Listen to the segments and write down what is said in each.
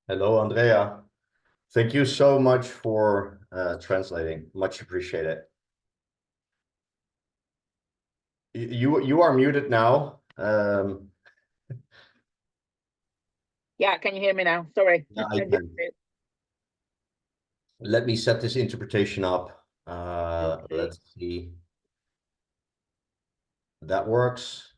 Hello, Andrea. Thank you so much for translating. Much appreciated. You are muted now. Yeah, can you hear me now? Sorry. Yeah, I can. Let me set this interpretation up. Okay. Let's see. That works.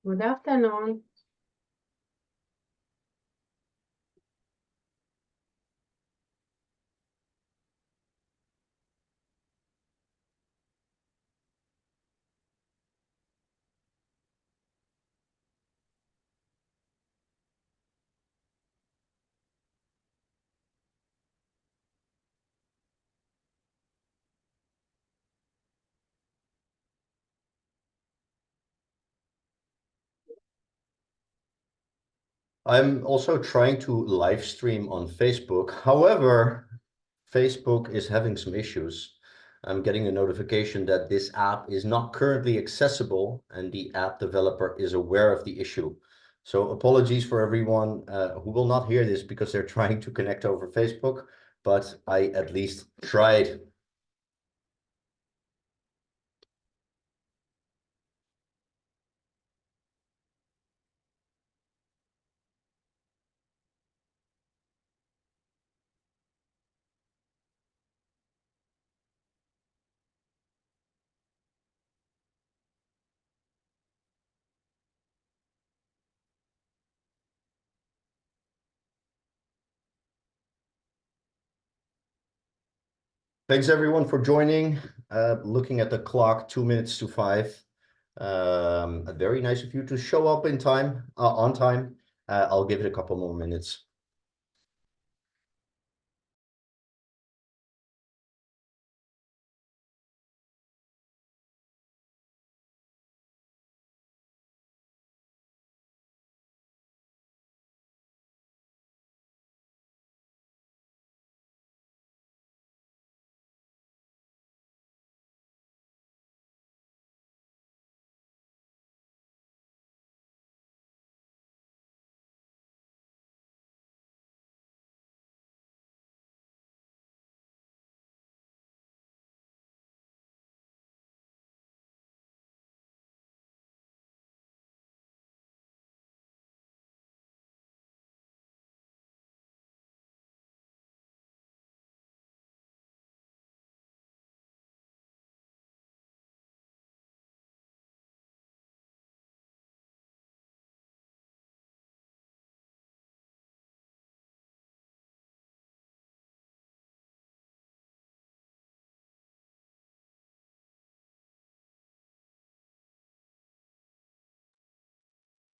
Good afternoon. I'm also trying to live stream on Facebook. However, Facebook is having some issues. I'm getting a notification that this app is not currently accessible and the app developer is aware of the issue. So apologies for everyone who will not hear this because they're trying to connect over Facebook, but I at least tried. Thanks everyone for joining. Looking at the clock, 2 minutes to 5. Very nice of you to show up in time, on time. I'll give it a couple more minutes.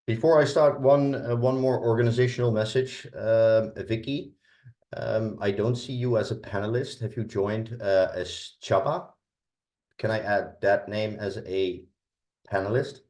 Before I start, one more organizational message. Vicky, I don't see you as a panelist. Have you joined as Chaba? Can I add that name as a panelist?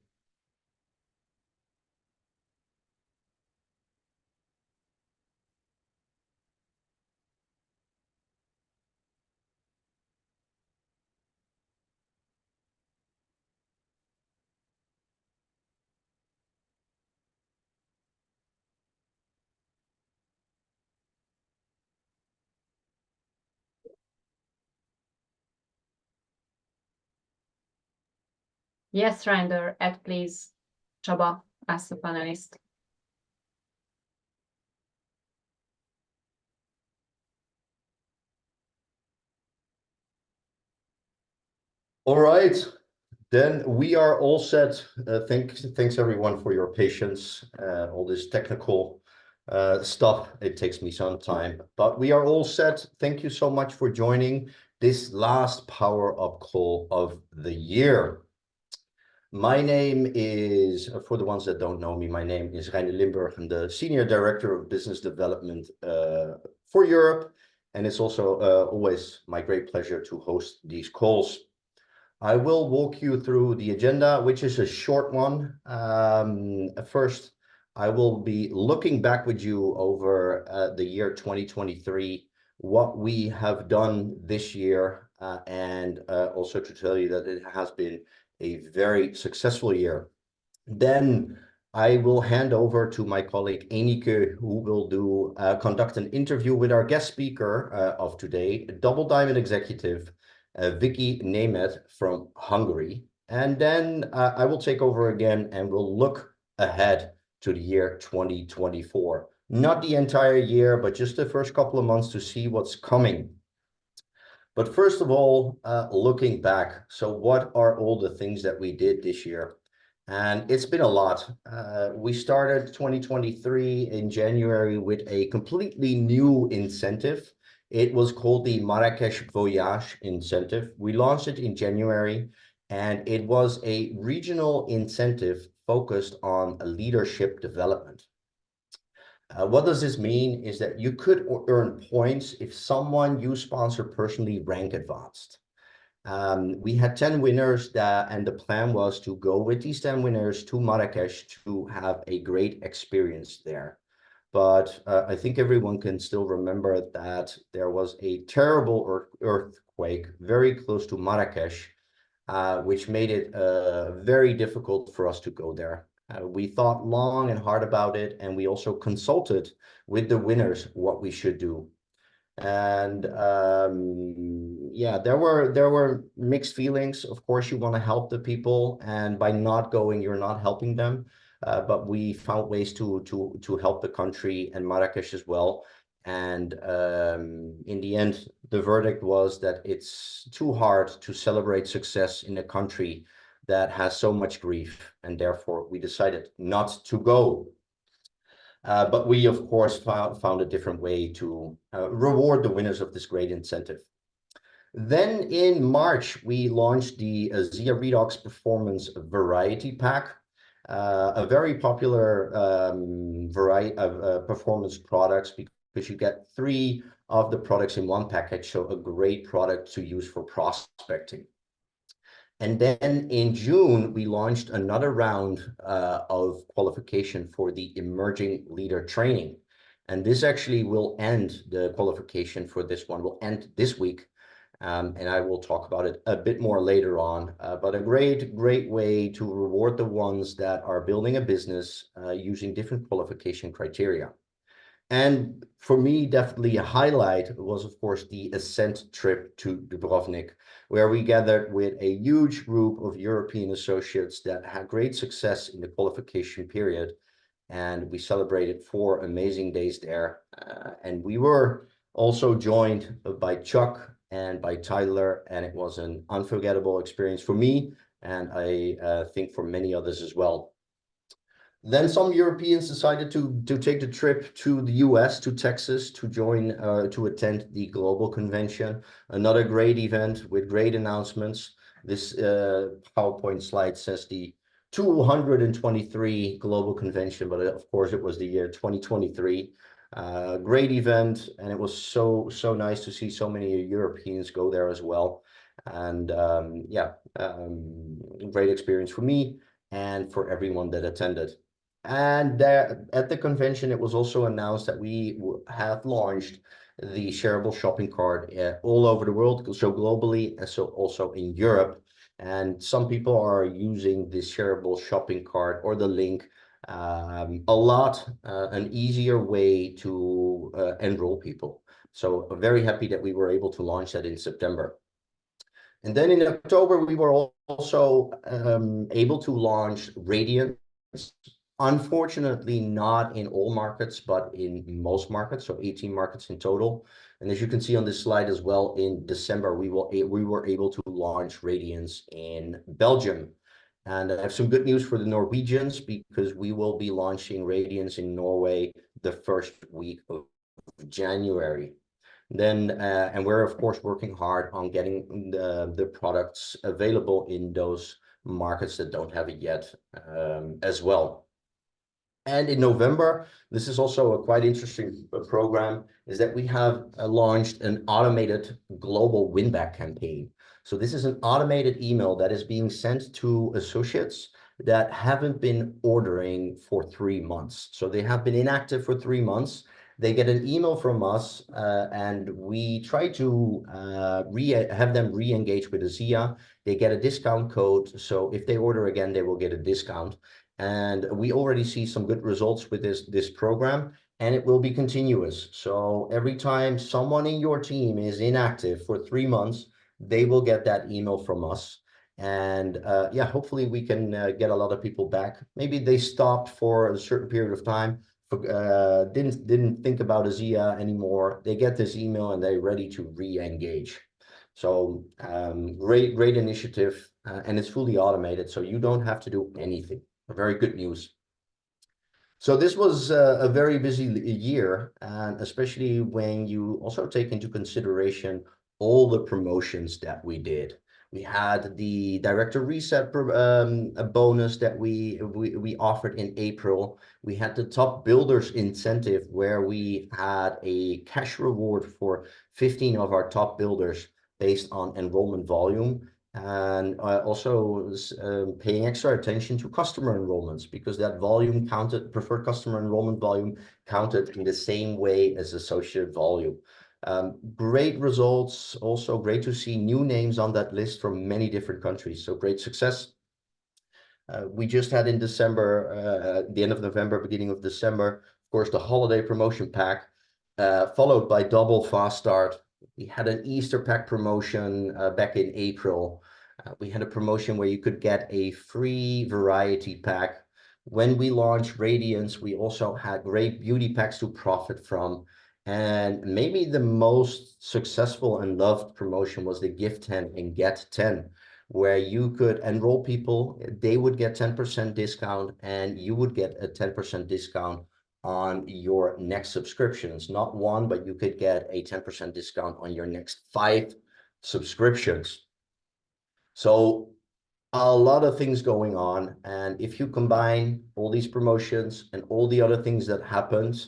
Yes, Render, add please Csaba as a panelist. All right, then we are all set. Thanks everyone for your patience. All this technical stuff, it takes me some time, but we are all set. Thank you so much for joining this last Power Up call of the year. My name is, for the ones that don't know me, my name is Reiner Limburg. I'm the Senior Director of Business Development for Europe. And it's also always my great pleasure to host these calls. I will walk you through the agenda, which is a short one. First, I will be looking back with you over the year 2023, what we have done this year, and also to tell you that it has been a very successful year. Then I will hand over to my colleague Enike, who will conduct an interview with our guest speaker of today, Double Diamond executive Viktória Németh from Hungary. And then I will take over again and we'll look ahead to the year 2024. Not the entire year, but just the first couple of months to see what's coming. But first of all, looking back, so what are all the things that we did this year? And it's been a lot. We started 2023 in January with a completely new incentive. It was called the Marrakesh Voyage Incentive. We launched it in January, and it was a regional incentive focused on leadership development. What does this mean is that you could earn points if someone you sponsor personally rank advanced. We had 10 winners and the plan was to go with these 10 winners to Marrakesh to have a great experience there. But I think everyone can still remember that there was a terrible earthquake very close to Marrakesh, which made it very difficult for us to go there. We thought long and hard about it, and we also consulted with the winners what we should do. And yeah, there were mixed feelings. Of course, you want to help the people, and by not going, you're not helping them. But we found ways to help the country and Marrakesh as well. And in the end, the verdict was that it's too hard to celebrate success in a country that has so much grief, and therefore we decided not to go. But we, of course, found a different way to reward the winners of this great incentive. Then in March, we launched the ASEA Redox Performance Variety Pack, a very popular variety of performance products because you get 3 of the products in one package, so a great product to use for prospecting. And then in June, we launched another round of qualification for the Emerging Leader Training. And this actually will end, the qualification for this one will end this week. And I will talk about it a bit more later on. But a great way to reward the ones that are building a business using different qualification criteria. And for me, definitely a highlight was, of course, the Ascent trip to Dubrovnik, where we gathered with a huge group of European associates that had great success in the qualification period. And we celebrated 4 amazing days there. And we were also joined by Chuck and by Tyler, and it was an unforgettable experience for me, and I think for many others as well. Then some Europeans decided to take the trip to the US, to Texas, to join, to attend the Global Convention. Another great event with great announcements. This PowerPoint slide says the 223 Global Convention, but of course it was the year 2023. Great event, and it was so nice to see so many Europeans go there as well. And yeah, great experience for me and for everyone that attended. And at the convention, it was also announced that we have launched the shareable shopping cart all over the world, so globally, and so also in Europe. And some people are using this shareable shopping cart or the link a lot, an easier way to enroll people. So I'm very happy that we were able to launch that in September. And then in October, we were also able to launch Radiance. Unfortunately, not in all markets, but in most markets, so 18 markets in total. And as you can see on this slide as well, in December, we were able to launch Radiance in Belgium. And I have some good news for the Norwegians, because we will be launching Radiance in Norway the first week of January. Then, and we're of course working hard on getting the products available in those markets that don't have it yet as well. And in November, this is also a quite interesting program, is that we have launched an automated global win-back campaign. So this is an automated email that is being sent to associates that haven't been ordering for 3 months. So they have been inactive for 3 months. They get an email from us, and we try to have them re-engage with ASEA. They get a discount code. So if they order again, they will get a discount. And we already see some good results with this program, and it will be continuous. So every time someone in your team is inactive for 3 months, they will get that email from us. And yeah, hopefully we can get a lot of people back. Maybe they stopped for a certain period of time, didn't think about ASEA anymore. They get this email and they're ready to re-engage. So great initiative, and it's fully automated, so you don't have to do anything. Very good news. So this was a very busy year, and especially when you also take into consideration all the promotions that we did. We had the director reset a bonus that we offered in April. We had the top builders incentive where we had a cash reward for 15 of our top builders based on enrollment volume, and also paying extra attention to customer enrollments, because that volume counted, preferred customer enrollment volume counted in the same way as associate volume. Great results. Also great to see new names on that list from many different countries. So great success. We just had in December, the end of November, beginning of December, of course, the holiday promotion pack, followed by double fast start. We had an Easter pack promotion back in April. We had a promotion where you could get a free variety pack. When we launched Radiance, we also had great beauty packs to profit from. And maybe the most successful and loved promotion was the Gift 10 and Get 10, where you could enroll people, they would get 10% discount, and you would get a 10% discount on your next subscriptions. Not one, but you could get a 10% discount on your next 5 subscriptions. So a lot of things going on. And if you combine all these promotions and all the other things that happened,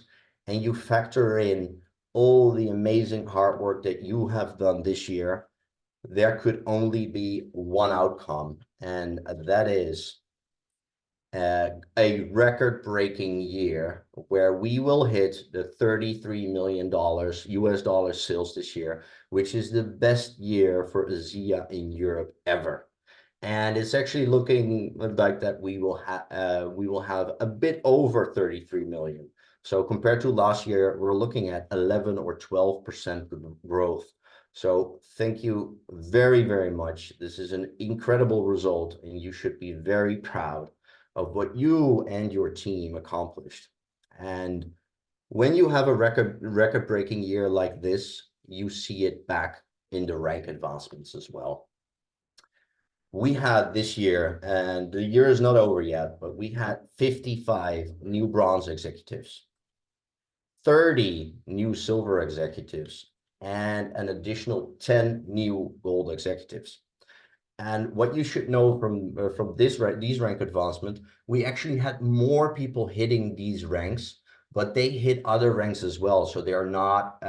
and you factor in all the amazing hard work that you have done this year, there could only be one outcome, and that is a record-breaking year where we will hit the $33 million US dollar sales this year, which is the best year for ASEA in Europe ever. And it's actually looking like that we will have a bit over 33 million. So compared to last year, we're looking at 11 or 12% growth. So thank you very, very much. This is an incredible result, and you should be very proud of what you and your team accomplished. And when you have a record-breaking year like this, you see it back in the rank advancements as well. We had this year, and the year is not over yet, but we had 55 new bronze executives, 30 new silver executives, and an additional 10 new gold executives. And what you should know from these rank advancement, we actually had more people hitting these ranks, but they hit other ranks as well, so they are not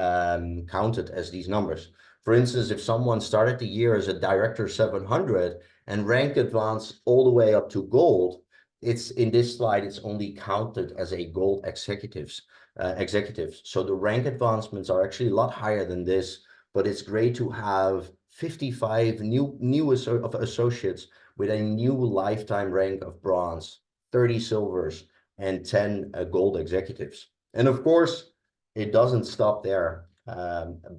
counted as these numbers. For instance, if someone started the year as a director 700 and rank advanced all the way up to gold, it's in this slide, it's only counted as a gold executives. So the rank advancements are actually a lot higher than this, but it's great to have 55 new associates with a new lifetime rank of bronze, 30 silvers, and 10 gold executives. And of course, it doesn't stop there,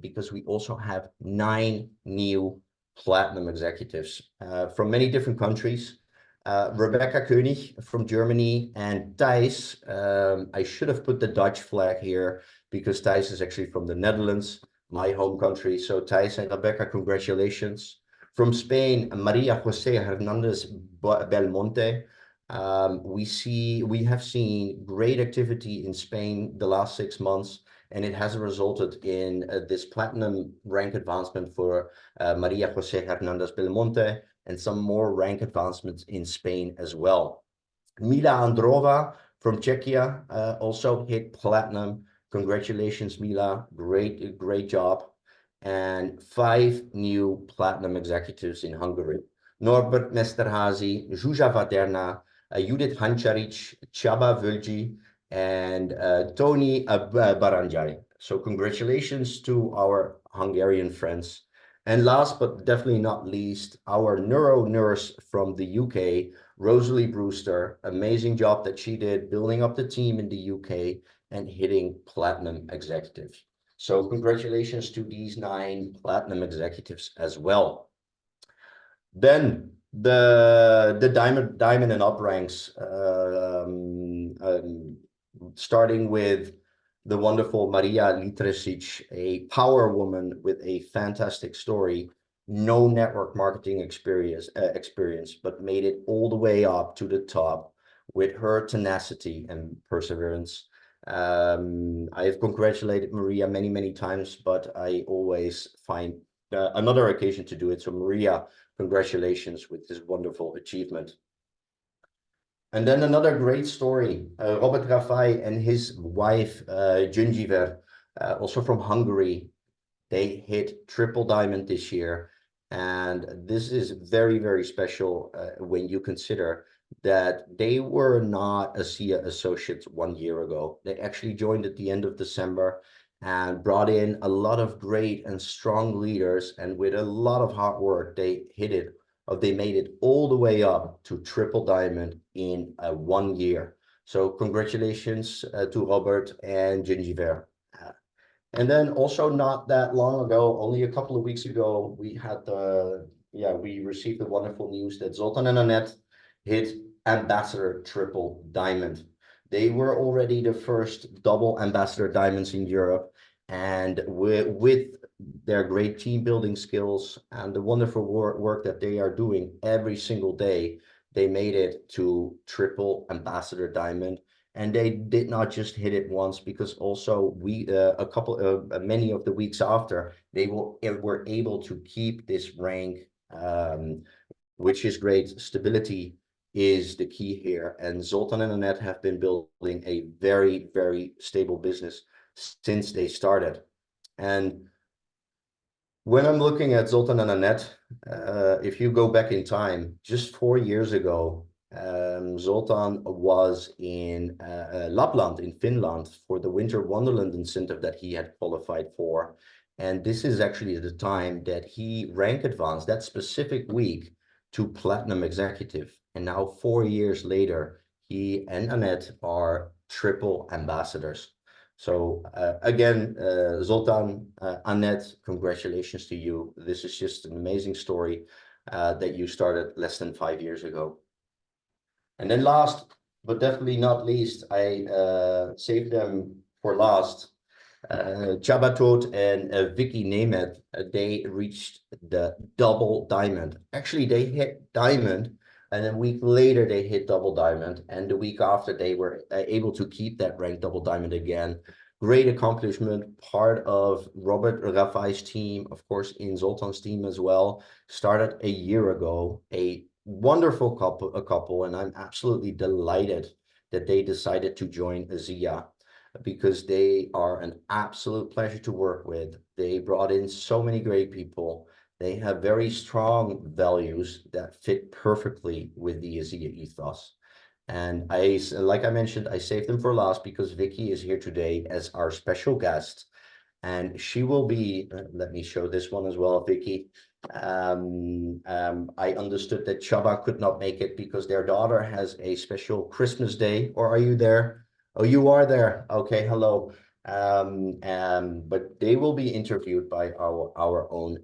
because we also have 9 new platinum executives from many different countries. Rebecca König from Germany, and Thijs, I should have put the Dutch flag here because Thijs is actually from the Netherlands, my home country. So Thijs and Rebecca, congratulations. From Spain, Maria José Hernandez Belmonte. We have seen great activity in Spain the last 6 months, and it has resulted in this platinum rank advancement for Maria José Hernandez Belmonte, and some more rank advancements in Spain as well. Mila Androva from Czechia also hit platinum. Congratulations, Mila. Great job. And 5 new platinum executives in Hungary. Norbert Mesterhazy, Zsuzsa Vaderna, Judith Hančarić, Csaba Völgyi, and Tony Baranjai. So congratulations to our Hungarian friends. And last but definitely not least, our neuro nurse from the UK, Rosalie Brewster. Amazing job that she did building up the team in the UK and hitting platinum executives. So congratulations to these 9 platinum executives as well. Then the diamond and up ranks, starting with the wonderful Maria Litresic, a power woman with a fantastic story, no network marketing experience, but made it all the way up to the top with her tenacity and perseverance. I've congratulated Maria many times, but I always find another occasion to do it. So Maria, congratulations with this wonderful achievement. And then another great story, Robert Rafai and his wife, Gyöngyver, also from Hungary. They hit triple diamond this year. And this is very special when you consider that they were not ASEA associates 1 year ago. They actually joined at the end of December and brought in a lot of great and strong leaders. And with a lot of hard work, they made it all the way up to triple diamond in 1 year. So congratulations to Robert and Gyöngyver. And then also not that long ago, only a couple of weeks ago, we received the wonderful news that Zoltan and Annette hit ambassador triple diamond. They were already the first double ambassador diamonds in Europe, and with their great team building skills and the wonderful work that they are doing every single day, they made it to triple ambassador diamond. And they did not just hit it once, because also many of the weeks after, they were able to keep this rank, which is great. Stability is the key here. And Zoltan and Annette have been building a very stable business since they started. And when I'm looking at Zoltan and Annette, if you go back in time, just 4 years ago, Zoltan was in Lapland in Finland for the Winter Wonderland incentive that he had qualified for. And this is actually the time that he rank advanced that specific week to platinum executive. And now 4 years later, he and Annette are triple ambassadors. So again, Zoltan, Annette, congratulations to you. This is just an amazing story that you started less than 5 years ago. And then last, but definitely not least, I saved them for last. Csaba Tóth and Viktória Németh, they reached the double diamond. Actually, they hit diamond, and a week later they hit double diamond, and the week after they were able to keep that rank double diamond again. Great accomplishment, part of Robert Rafai's team, of course, in Zoltan's team as well. Started a year ago, a wonderful couple, and I'm absolutely delighted that they decided to join ASEA, because they are an absolute pleasure to work with. They brought in so many great people. They have very strong values that fit perfectly with the ASEA ethos. And like I mentioned, I saved them for last because Vicky is here today as our special guest. And she will be, let me show this one as well, Vicky. I understood that Csaba could not make it because their daughter has a special Christmas day. Or are you there? Oh, you are there. Okay, hello. But they will be interviewed by our own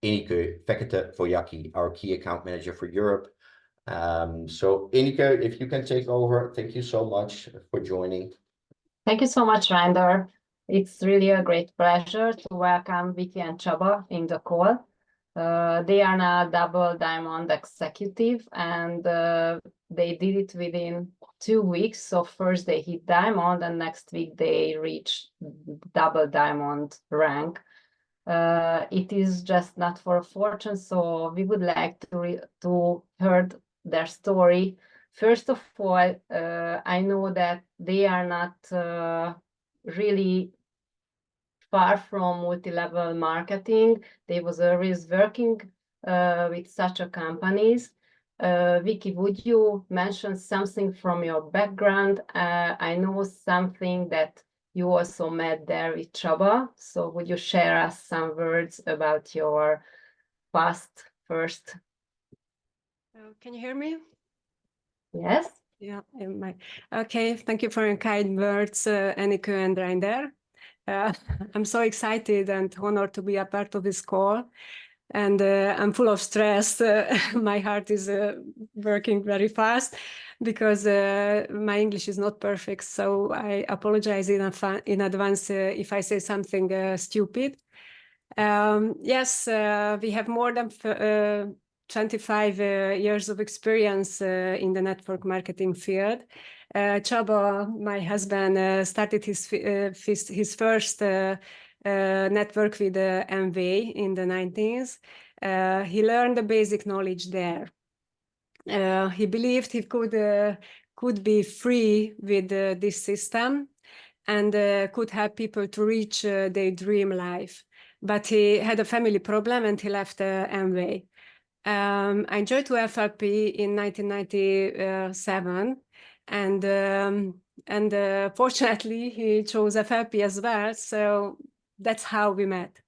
Inike Fekete-Folyaki, our key account manager for Europe. So Inike, if you can take over, thank you so much for joining. Thank you so much, Reinder. It's really a great pleasure to welcome Vicky and Csaba in the call. They are now double diamond executive, and they did it within 2 weeks. So first they hit diamond, and next week they reach double diamond rank. It is just not for a fortune, so we would like to hear their story. First of all, I know that they are not really far from multi-level marketing. They was always working with such a companies, Vicky, would you mention something from your background? I know something that you also met there with Csaba. So would you share us some words about your past first? Can you hear me? Yes. Yeah. Okay. Thank you for your kind words, Annika and Reinder. I'm so excited and honored to be a part of this call. And I'm full of stress. My heart is working very fast because my English is not perfect. So I apologize in advance if I say something stupid. Yes, we have more than 25 years of experience in the network marketing field. Csaba, my husband, started his first network with MV in the 90s. He learned the basic knowledge there. He believed he could be free with this system and could help people to reach their dream life. But he had a family problem and he left MV. I joined to FLP in 1997, and fortunately he chose FLP as well. So that's how we met.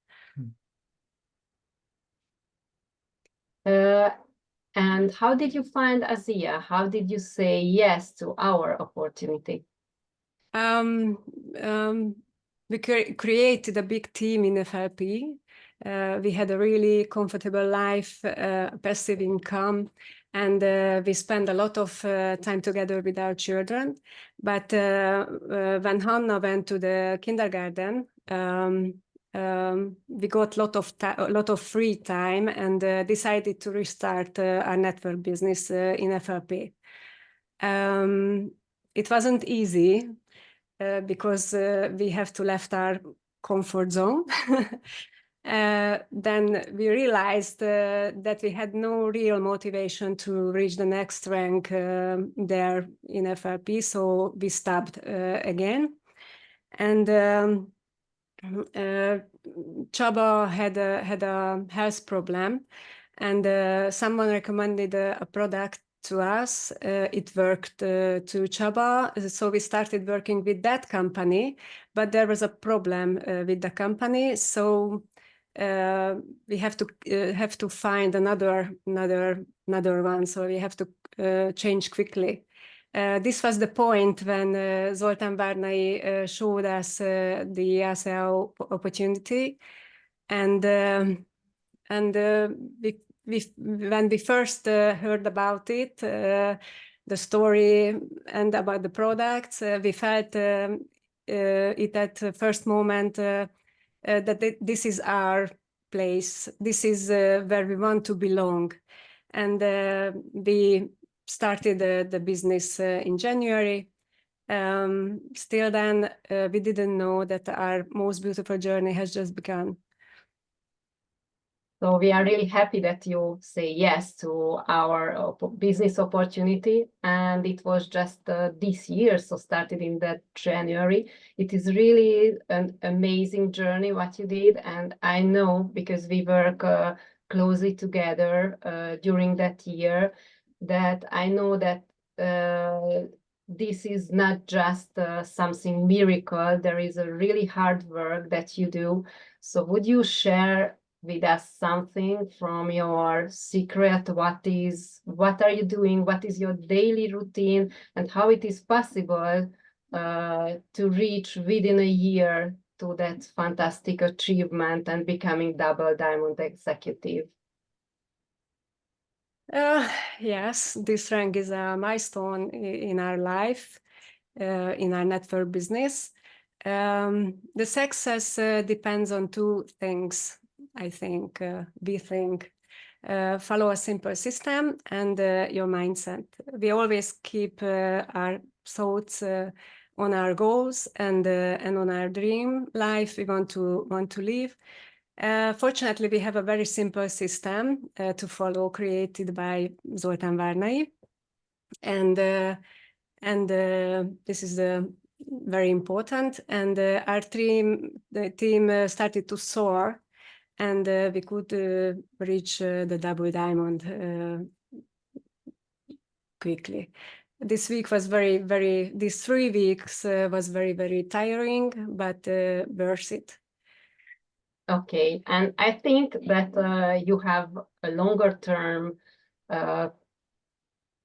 And how did you find ASEA? How did you say yes to our opportunity? We created a big team in FLP. We had a really comfortable life, passive income, and we spent a lot of time together with our children. But when Hanna went to the kindergarten, we got a lot of free time and decided to restart our network business in FLP. It wasn't easy because we have to left our comfort zone. Then we realized that we had no real motivation to reach the next rank there in FLP, so we stopped again. And Csaba had a health problem, and someone recommended a product to us. It worked to Csaba, so we started working with that company, but there was a problem with the company, so we have to find another one, so we have to change quickly. This was the point when Zoltán Várnai showed us the ASEA opportunity, and when we first heard about it, the story and about the products, we felt it at the first moment that this is our place. This is where we want to belong. And we started the business in January. Still then, we didn't know that our most beautiful journey has just begun. So we are really happy that you say yes to our business opportunity, and it was just this year, so started in that January. It is really an amazing journey what you did, and I know because we work closely together during that year, that I know that this is not just something miracle. There is a really hard work that you do. So would you share with us something from your secret? What are you doing? What is your daily routine, and how it is possible to reach within a year to that fantastic achievement and becoming double diamond executive? Yes, this rank is a milestone in our life, in our network business. The success depends on two things, I think. We think. Follow a simple system and your mindset. We always keep our thoughts on our goals and on our dream life we want to live. Fortunately, we have a very simple system to follow, created by Zoltán Várnai, and this is very important. And the team started to soar, and we could reach the double diamond quickly. This week was these 3 weeks was very tiring, but worth it. Okay, and I think that you have a longer term uh,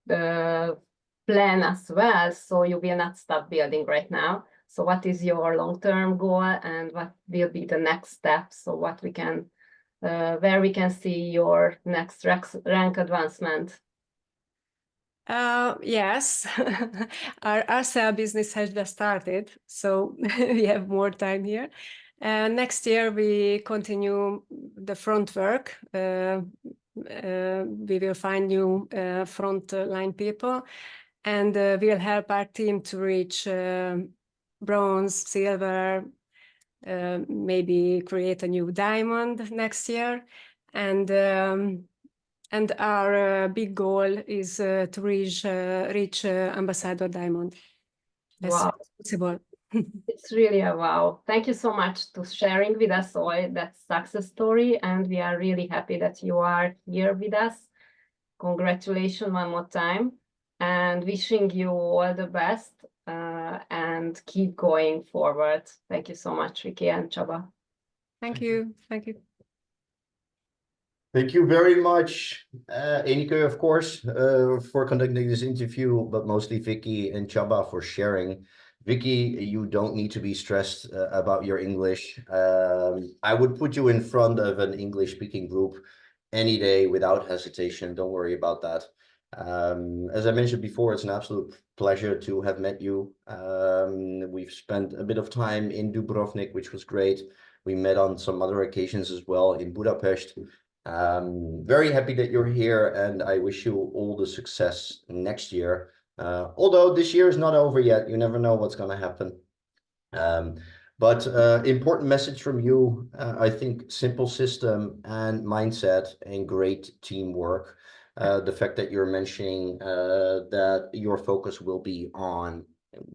plan as well, so you will not stop building right now. So what is your long-term goal, and what will be the next steps? So what we can, where we can see your next rank advancement? Yes, our ASEA business has just started, so we have more time here. Next year we continue the front work. We will find new front line people, and we'll help our team to reach bronze, silver, maybe create a new diamond next year. And our big goal is to reach Ambassador Diamond as soon Wow, as possible. it's really a wow. Thank you so much to sharing with us all that success story, and we are really happy that you are here with us. Congratulations one more time, and wishing you all the best, and keep going forward. Thank you so much, Vicky and Csaba. Thank you. Thank you. Thank you very much, Enike, of course, for conducting this interview, but mostly Vicky and Csaba for sharing. Vicky, you don't need to be stressed about your English. I would put you in front of an English-speaking group any day without hesitation. Don't worry about that. As I mentioned before, it's an absolute pleasure to have met you. We've spent a bit of time in Dubrovnik, which was great. We met on some other occasions as well in Budapest. Very happy that you're here, and I wish you all the success next year. Although this year is not over yet, you never know what's going to happen. But important message from you, I think simple system and mindset and great teamwork. The fact that you're mentioning that your focus will be on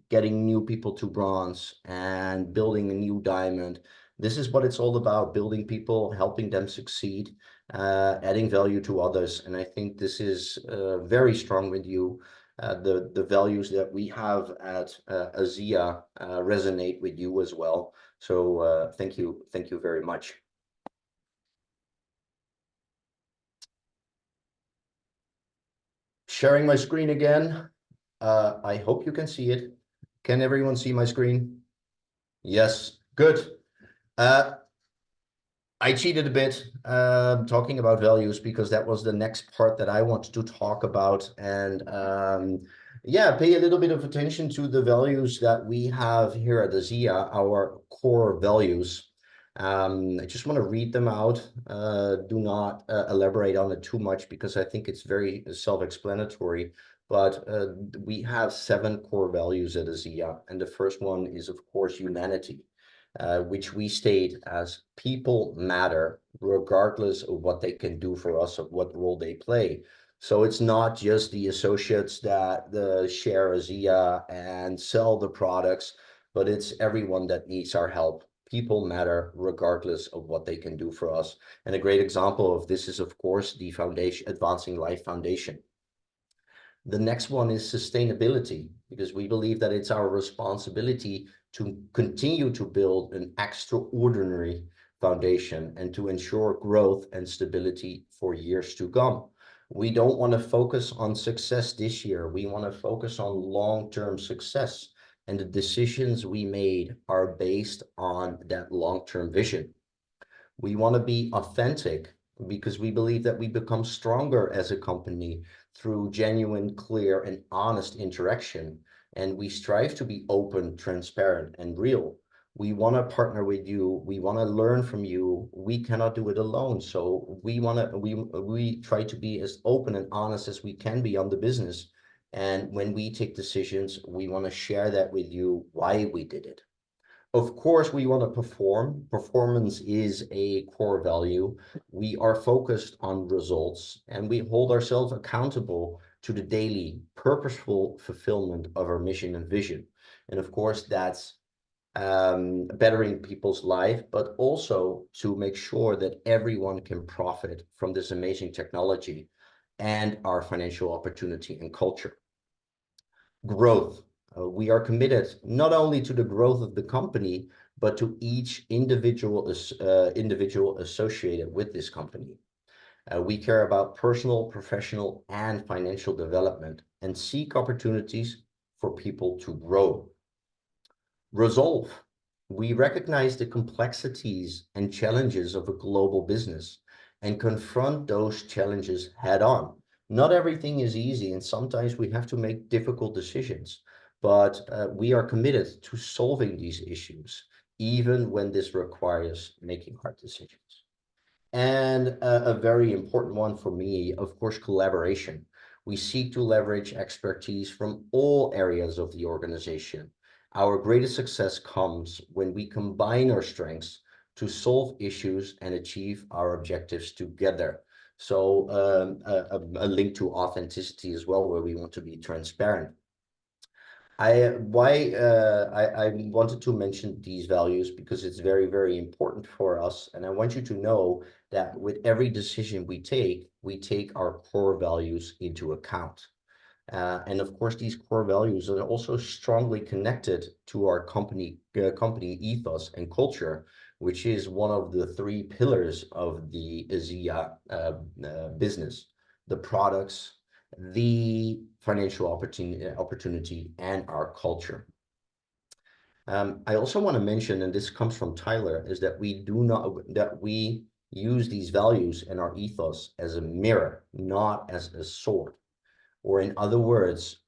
getting new people to bronze and building a new diamond. This is what it's all about, building people, helping them succeed, adding value to others. And I think this is very strong with you. The values that we have at ASEA resonate with you as well. So thank you very much. Sharing my screen again. I hope you can see it. Can everyone see my screen? Yes, good. I cheated a bit talking about values, because that was the next part that I wanted to talk about. And yeah, pay a little bit of attention to the values that we have here at ASEA, our core values. I just want to read them out. Do not elaborate on it too much, because I think it's very self-explanatory. But we have 7 core values at ASEA. And the first one is, of course, humanity. Which we state as people matter regardless of what they can do for us, of what role they play. So it's not just the associates that share ASEA and sell the products, but it's everyone that needs our help. People matter regardless of what they can do for us. And a great example of this is, of course, the foundation, Advancing Life Foundation. The next one is sustainability, because we believe that it's our responsibility to continue to build an extraordinary foundation and to ensure growth and stability for years to come. We don't want to focus on success this year. We want to focus on long-term success. And the decisions we made are based on that long-term vision. We want to be authentic, because we believe that we become stronger as a company through genuine, clear, and honest interaction. And we strive to be open, transparent, and real. We want to partner with you. We want to learn from you. We cannot do it alone. So we try to be as open and honest as we can be on the business. And when we take decisions, we want to share that with you, why we did it. Of course, we want to perform. Performance is a core value. We are focused on results, and we hold ourselves accountable to the daily purposeful fulfillment of our mission and vision. And of course, that's bettering people's life, but also to make sure that everyone can profit from this amazing technology. and our financial opportunity and culture. Growth. We are committed not only to the growth of the company, but to each individual associated with this company. We care about personal, professional, and financial development and seek opportunities for people to grow. Resolve. We recognize the complexities and challenges of a global business and confront those challenges head on. Not everything is easy, and sometimes we have to make difficult decisions, but we are committed to solving these issues, even when this requires making hard decisions. And a very important one for me, of course, collaboration. We seek to leverage expertise from all areas of the organization. Our greatest success comes when we combine our strengths to solve issues and achieve our objectives together. So a link to authenticity as well, where we want to be transparent. I wanted to mention these values because it's very, very important for us. And I want you to know that with every decision we take our core values into account. And of course, these core values are also strongly connected to our company ethos and culture, which is one of the 3 pillars of the ASEA business: the products, the financial opportunity, and our culture. I also want to mention, and this comes from Tyler, is that we use these values and our ethos as a mirror, not as a sword. Or in other words,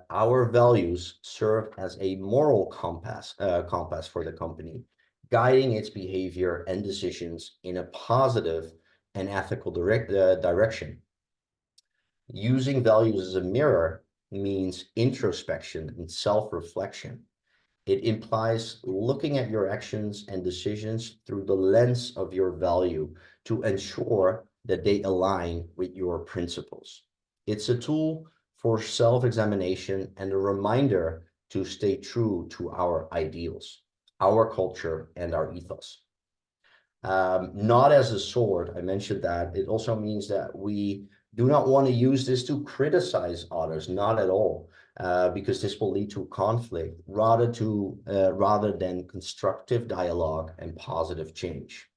our values serve as a moral compass for the company, guiding its behavior and decisions in a positive and ethical direction. Using values as a mirror means introspection and self-reflection. It implies looking at your actions and decisions through the lens of your value to ensure that they align with your principles. It's a tool for self-examination and a reminder to stay true to our ideals, our culture, and our ethos. Not as a sword, I mentioned that. It also means that we do not want to use this to criticize others, not at all, because this will lead to conflict, rather than constructive dialogue and positive change.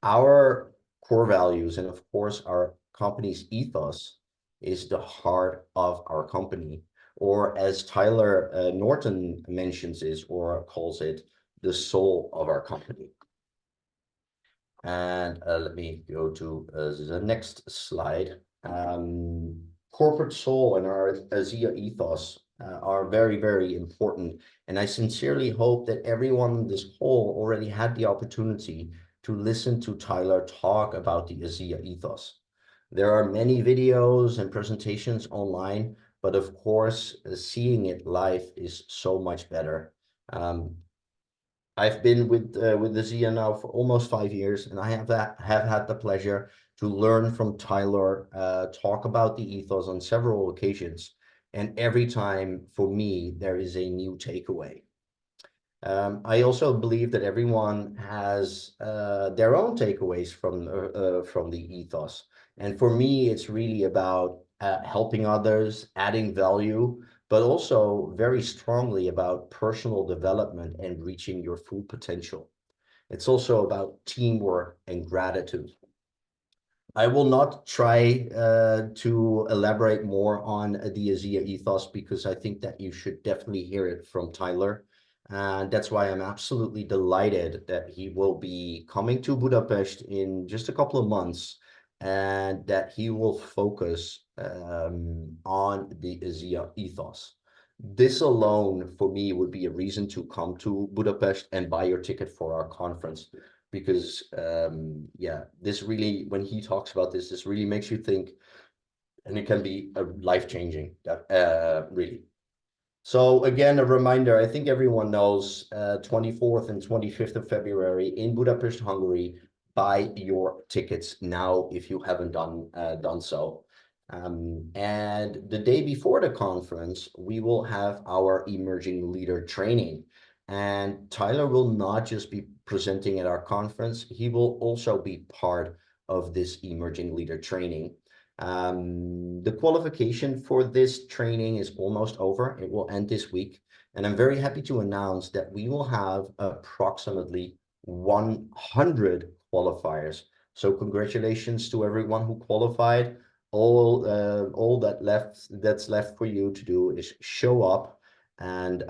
Our core values, and of course our company's ethos, is the heart of our company, or as Tyler Norton mentions it or calls it, the soul of our company. And let me go to the next slide. Corporate soul and our ASEA ethos are very, very important. And I sincerely hope that everyone in this call already had the opportunity to listen to Tyler talk about the ASEA ethos. There are many videos and presentations online, but of course, seeing it live is so much better. I've been with ASEA now for almost 5 years, and I have had the pleasure to learn from Tyler, talk about the ethos on several occasions. And every time, for me, there is a new takeaway. I also believe that everyone has their own takeaways from the ethos. And for me, it's really about helping others, adding value, but also very strongly about personal development and reaching your full potential. It's also about teamwork and gratitude. I will not try to elaborate more on the ASEA ethos because I think that you should definitely hear it from Tyler. And that's why I'm absolutely delighted that he will be coming to Budapest in just a couple of months, and that he will focus on the ASEA ethos. This alone, for me, would be a reason to come to Budapest and buy your ticket for our conference. Because, yeah, this really, when he talks about this, this really makes you think, and it can be life-changing, really. So again, a reminder, I think everyone knows, 24th and 25th of February in Budapest, Hungary. Buy your tickets now if you haven't done so. And the day before the conference, we will have our emerging leader training. And Tyler will not just be presenting at our conference, he will also be part of this emerging leader training. The qualification for this training is almost over. It will end this week. And I'm very happy to announce that we will have approximately 100 qualifiers. So congratulations to everyone who qualified. All that's left for you to do is show up, and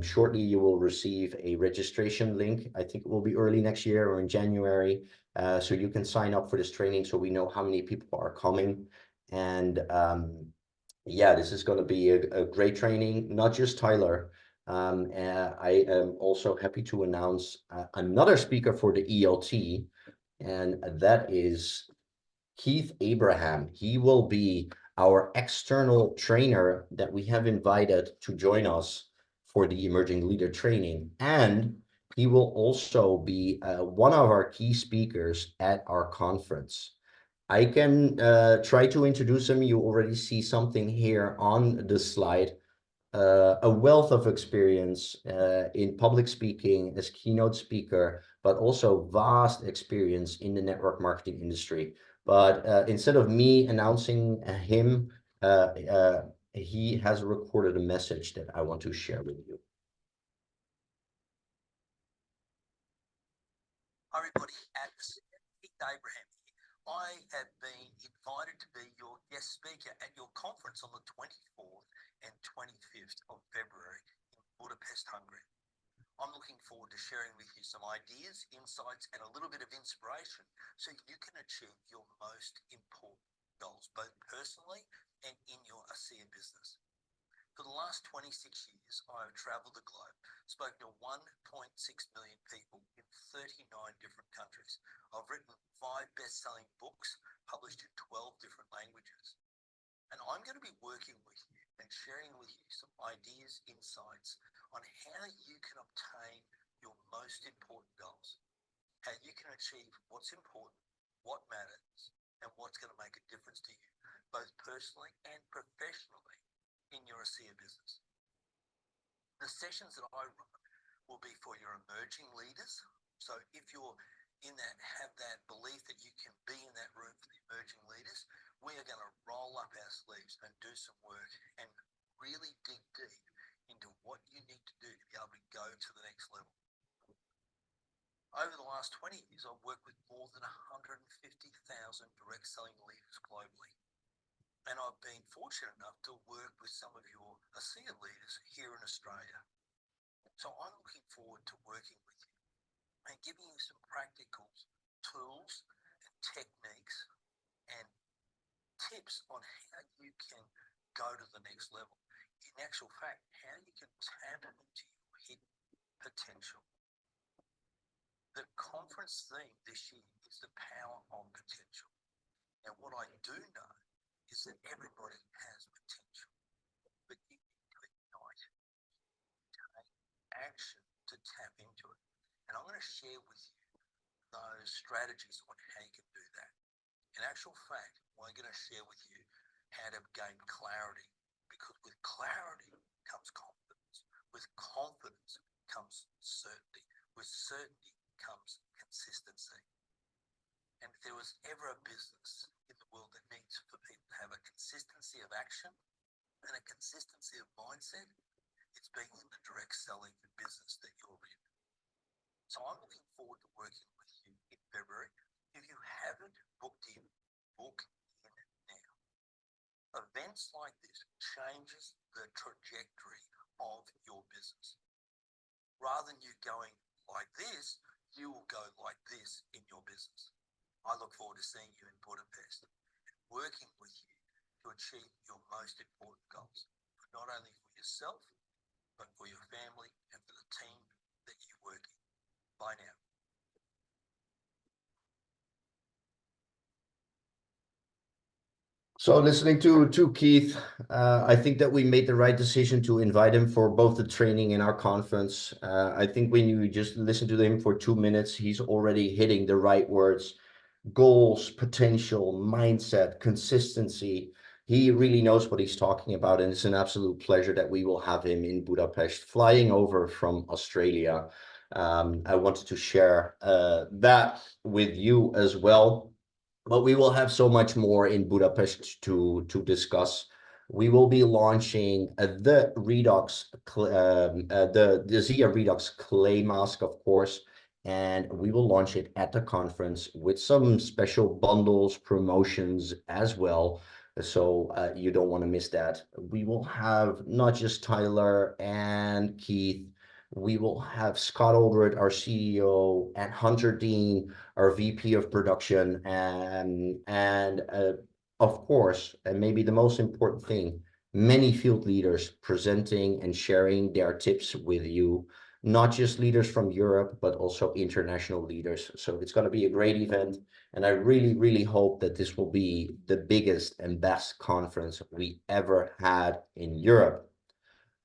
shortly you will receive a registration link. I think it will be early next year or in January, so you can sign up for this training so we know how many people are coming. And yeah, this is going to be a great training, not just Tyler. I am also happy to announce another speaker for the ELT, and that is Keith Abraham. He will be our external trainer that we have invited to join us for the Emerging Leader training. And he will also be one of our key speakers at our conference. I can try to introduce him. You already see something here on the slide. A wealth of experience in public speaking as keynote speaker, but also vast experience in the network marketing industry. But instead of me announcing him, he has recorded a message that I want to share with you. Hi everybody, Keith Abraham here. I have been invited to be your guest speaker at your conference on the 24th and 25th of February in Budapest, Hungary. I'm looking forward to sharing with you some ideas, insights, and a little bit of inspiration so you can achieve your most important goals, both personally and in your ASEA business. For the last 26 years, I have traveled the globe, spoken to 1.6 million people in 39 different countries. I've written 5 best-selling books, published in 12 different languages. And I'm going to be working with you and sharing with you some ideas, insights on how you can obtain your most important goals, how you can achieve what's important, what matters, and what's going to make a difference to you, both personally and professionally in your ASEA business. The sessions that I run will be for your emerging leaders. So if you're in that, have that belief that you can be in that room for the emerging leaders, we are going to roll up our sleeves and do some work and really dig deep into what you need to do to be able to go to the next level. Over the last 20 years, I've worked with more than 150,000 direct selling leaders globally. And I've been fortunate enough to work with some of your ASEA leaders here in Australia. So I'm looking forward to working with you and giving you some practical tools and techniques and tips on how you can go to the next level. In actual fact, how you can tap into your hidden potential. The conference theme this year is the power of potential. And what I do know is that everybody has potential, but you need to ignite it, take action to tap into it. And I'm going to share with you those strategies on how you can do that. In actual fact, I'm going to share with you how to gain clarity, because with clarity comes confidence. With confidence comes certainty. With certainty comes consistency. And if there was ever a business in the world that needs for people to have a consistency of action and a consistency of mindset, it's being in the direct selling business that you're in. So I'm looking forward to working with you in February. If you haven't booked in, book in now. Events like this changes the trajectory of your business. Rather than you going like this, you will go like this in your business. I look forward to seeing you in Budapest and working with you to achieve your most important goals, not only for yourself, but for your family and for the team that you work in. Bye now. So listening to Keith, I think that we made the right decision to invite him for both the training and our conference. I think when you just listen to him for 2 minutes, he's already hitting the right words: goals, potential, mindset, consistency. He really knows what he's talking about, and it's an absolute pleasure that we will have him in Budapest, flying over from Australia. I wanted to share that with you as well. but we will have so much more in Budapest to discuss. We will be launching the ASEA Redox clay mask, of course, and we will launch it at the conference with some special bundles, promotions as well. So you don't want to miss that. We will have not just Tyler and Keith, we will have Scott Aldred, our CEO, and Hunter Dean, our VP of production, and of course, and maybe the most important thing, many field leaders presenting and sharing their tips with you, not just leaders from Europe, but also international leaders. So it's going to be a great event. And I really, really hope that this will be the biggest and best conference we ever had in Europe.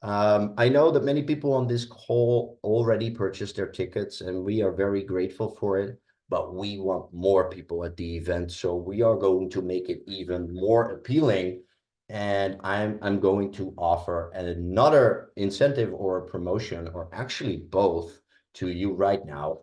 I know that many people on this call already purchased their tickets, and we are very grateful for it, but we want more people at the event. So we are going to make it even more appealing. And I'm going to offer another incentive or a promotion, or actually both, to you right now.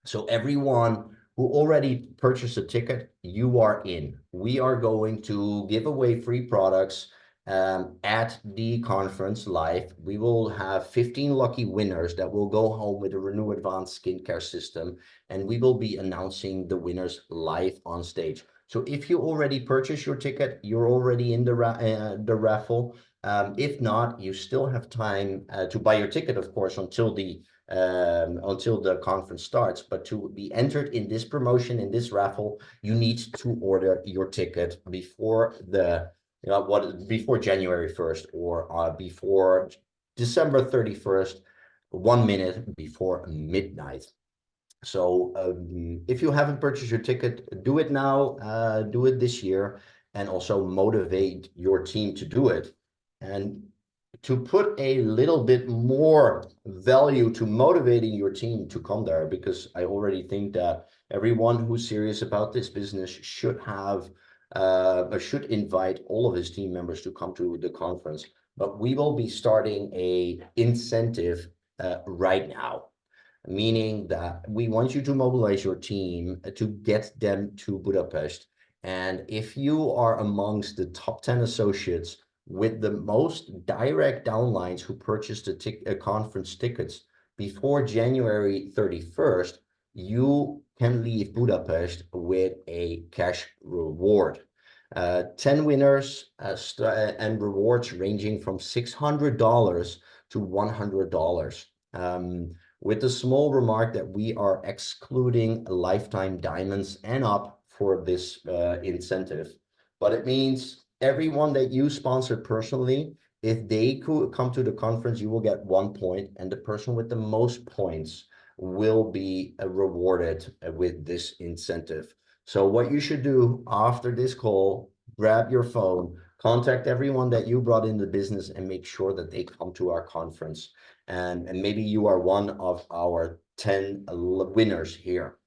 So everyone who already purchased a ticket, you are in. We are going to give away free products at the conference live. We will have 15 lucky winners that will go home with a Renew Advanced skincare system, and we will be announcing the winners live on stage. So if you already purchased your ticket, you're already in the raffle. If not, you still have time to buy your ticket, of course, until the conference starts. But to be entered in this promotion, in this raffle, you need to order your ticket before before January 1st, or before December 31st, 1 minute before midnight. So if you haven't purchased your ticket, do it now, do it this year, and also motivate your team to do it. And to put a little bit more value to motivating your team to come there, because I already think that everyone who's serious about this business should invite all of his team members to come to the conference. But we will be starting a incentive right now, meaning that we want you to mobilize your team to get them to Budapest. And if you are amongst the top 10 associates with the most direct downlines who purchased conference tickets before January 31st, you can leave Budapest with a cash reward. 10 winners and rewards ranging from $600 to $100. With the small remark that we are excluding lifetime diamonds and up for this incentive. But it means everyone that you sponsored personally, if they could come to the conference, you will get 1 point, and the person with the most points will be rewarded with this incentive. So what you should do after this call, grab your phone, contact everyone that you brought into the business, and make sure that they come to our conference. And maybe you are one of our 10 winners here.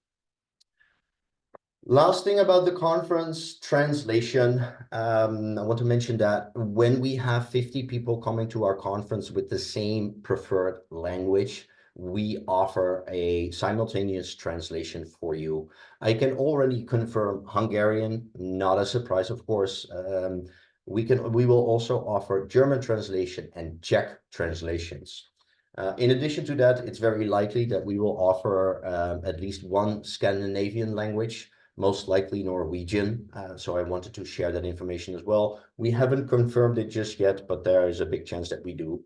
Last thing about the conference, translation. I want to mention that when we have 50 people coming to our conference with the same preferred language, we offer a simultaneous translation for you. I can already confirm Hungarian, not a surprise, of course. We will also offer German translation and Czech translations. In addition to that, it's very likely that we will offer at least one Scandinavian language, most likely Norwegian. So I wanted to share that information as well. We haven't confirmed it just yet, but there is a big chance that we do.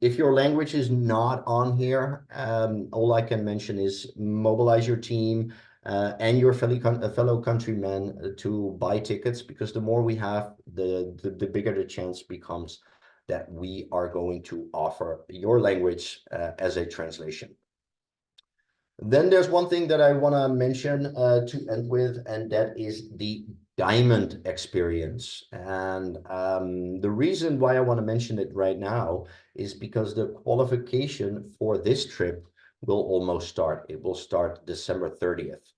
If your language is not on here, all I can mention is mobilize your team and your fellow countrymen to buy tickets, because the more we have, the bigger the chance becomes that we are going to offer your language as a translation. Then there's one thing that I want to mention to end with, and that is the diamond experience. And the reason why I want to mention it right now is because the qualification for this trip will almost start. It will start December 30th.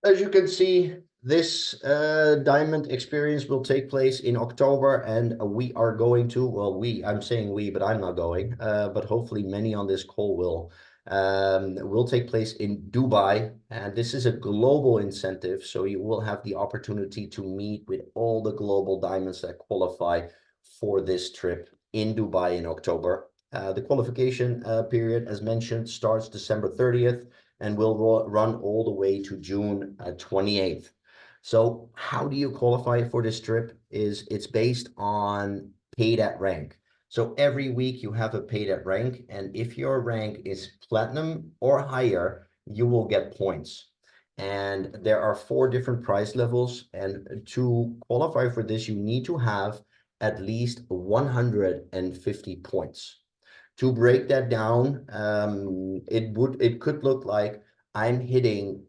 As you can see, this diamond experience will take place in October, and we are going to, well, I'm saying we, but I'm not going, but hopefully many on this call will take place in Dubai. And this is a global incentive, so you will have the opportunity to meet with all the global diamonds that qualify for this trip in Dubai in October. The qualification period, as mentioned, starts December 30th. And will run all the way to June 28th. So how do you qualify for this trip? It's based on paid at rank. So every week you have a paid at rank, and if your rank is platinum or higher, you will get points. And there are 4 different price levels, and to qualify for this, you need to have at least 150 points. To break that down, it could look like I'm hitting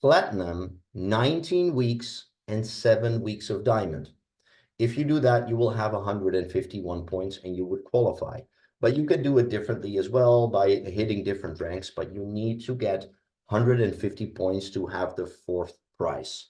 platinum 19 weeks and 7 weeks of diamond. If you do that, you will have 151 points and you would qualify. But you can do it differently as well by hitting different ranks, but you need to get 150 points to have the 4th prize.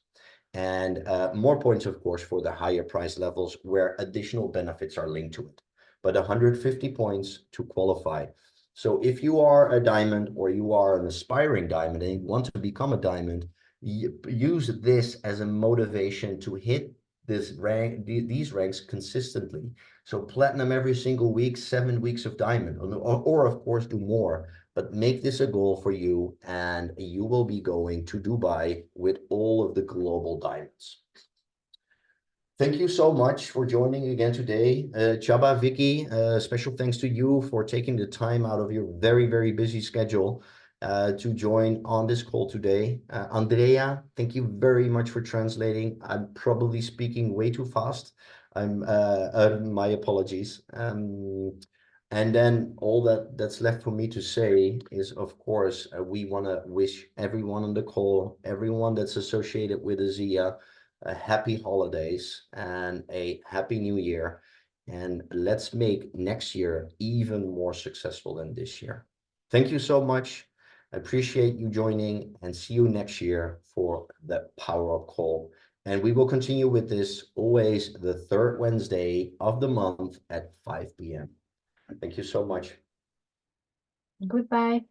And more points, of course, for the higher price levels where additional benefits are linked to it. But 150 points to qualify. So if you are a diamond or you are an aspiring diamond and you want to become a diamond, use this as a motivation to hit this rank, these ranks consistently. So platinum every single week, 7 weeks of diamond, or of course do more. But make this a goal for you, and you will be going to Dubai with all of the global diamonds. Thank you so much for joining again today. Csaba, Vicky, special thanks to you for taking the time out of your very, very busy schedule to join on this call today. Andrea, thank you very much for translating. I'm probably speaking way too fast. My apologies. And then all that's left for me to say is, of course, we want to wish everyone on the call, everyone that's associated with ASEA, a happy holidays and a happy new year. And let's make next year even more successful than this year. Thank you so much. I appreciate you joining, and see you next year for the Power Up Call. And we will continue with this always the 3rd Wednesday of the month at 5 p.m. Thank you so much. Goodbye.